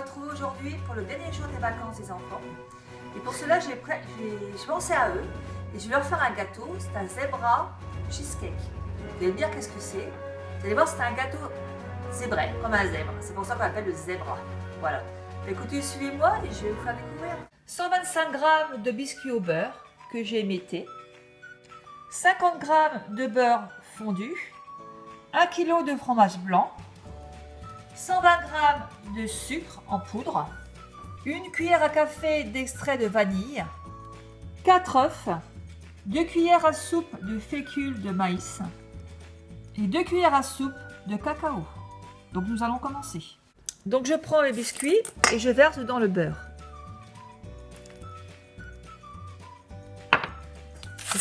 retrouver aujourd'hui pour le dernier jour des vacances des enfants. Et pour cela, j'ai pensé à eux et je vais leur faire un gâteau. C'est un zebra cheesecake. Vous allez me dire qu'est-ce que c'est. Vous allez voir, c'est un gâteau zébré, comme un zèbre. C'est pour ça qu'on l'appelle le zebra. Voilà. Écoutez, suivez-moi et je vais vous faire découvrir. 125 g de biscuits au beurre que j'ai émietté. 50 g de beurre fondu. 1 kg de fromage blanc. 120 g de sucre en poudre. 1 cuillère à café d'extrait de vanille. 4 œufs. 2 cuillères à soupe de fécule de maïs. Et 2 cuillères à soupe de cacao. Donc nous allons commencer. Donc je prends les biscuits et je verse dans le beurre.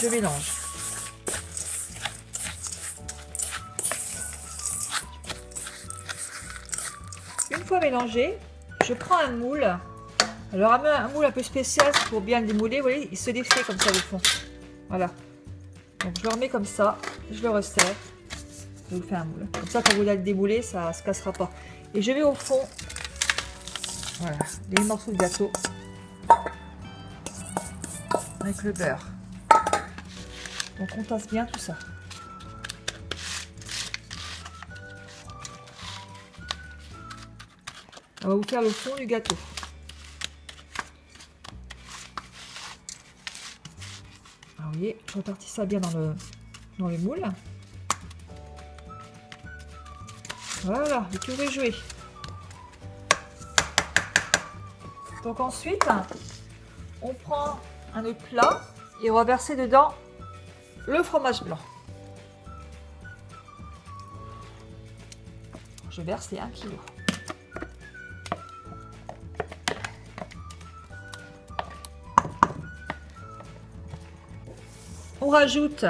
Je mélange. Une fois mélangé, je prends un moule. Alors un moule un peu spécial pour bien le démouler. Vous voyez, il se défait comme ça au fond. Voilà. Donc je le remets comme ça, je le resserre. Je vous fais un moule. Comme ça, quand vous allez le démouler, ça ne se cassera pas. Et je mets au fond, voilà, des morceaux de gâteau avec le beurre. Donc on tasse bien tout ça. On va vous faire le fond du gâteau. Alors, vous voyez, je répartis ça bien dans le moule. Voilà, et tout est joué. Donc ensuite, on prend un autre plat et on va verser dedans le fromage blanc. Je verse les 1 kg. On rajoute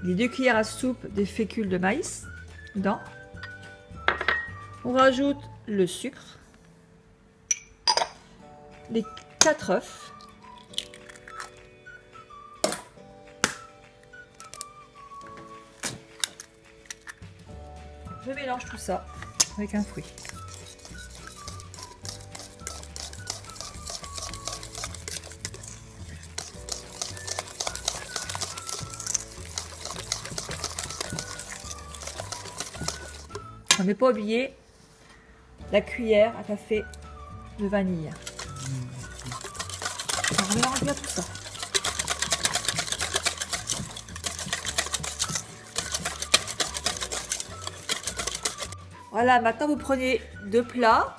les 2 cuillères à soupe de fécule de maïs dedans. On rajoute le sucre, les 4 œufs, je mélange tout ça avec un fruit. On n'est pas oublié la cuillère à café de vanille. On mélange bien tout ça. Voilà, maintenant vous prenez 2 plats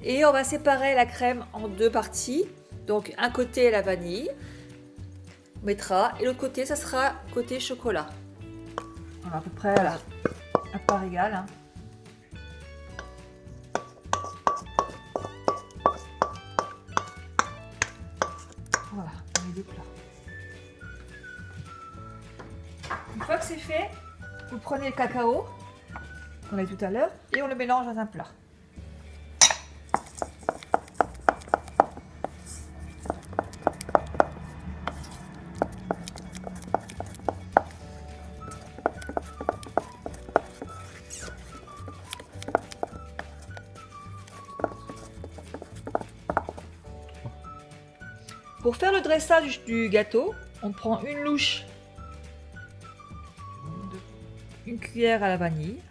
et on va séparer la crème en 2 parties. Donc un côté la vanille, on mettra, et l'autre côté ça sera côté chocolat. Voilà, à peu près à part égale. Hein. Voilà, on met 2 plats. Une fois que c'est fait, vous prenez le cacao qu'on a tout à l'heure et on le mélange dans un plat. Pour faire le dressage du gâteau, on prend une louche, 1 cuillère à la vanille.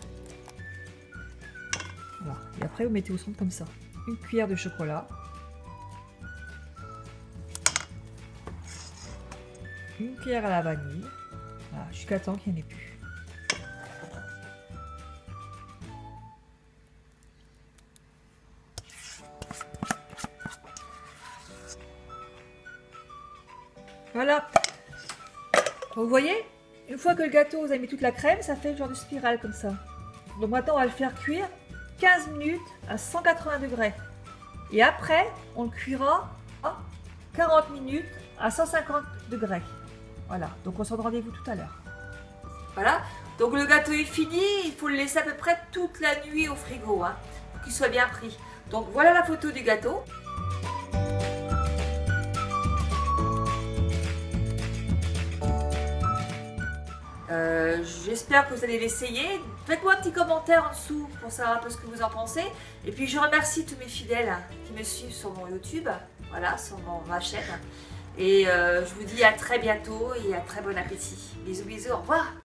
Voilà. Et après, vous mettez au centre comme ça. 1 cuillère de chocolat. 1 cuillère à la vanille. Voilà, jusqu'à temps qu'il n'y en ait plus. Voilà. Vous voyez, une fois que le gâteau, vous avez mis toute la crème, ça fait le genre de spirale comme ça. Donc maintenant, on va le faire cuire 15 minutes à 180 degrés. Et après, on le cuira à 40 minutes à 150 degrés. Voilà, donc on se donne rendez-vous tout à l'heure. Voilà, donc le gâteau est fini. Il faut le laisser à peu près toute la nuit au frigo, hein, pour qu'il soit bien pris. Donc voilà la photo du gâteau. J'espère que vous allez l'essayer. Faites-moi un petit commentaire en dessous pour savoir un peu ce que vous en pensez. Et puis je remercie tous mes fidèles qui me suivent sur mon YouTube, voilà, sur ma chaîne. Et je vous dis à très bientôt et à très bon appétit. Bisous bisous, au revoir.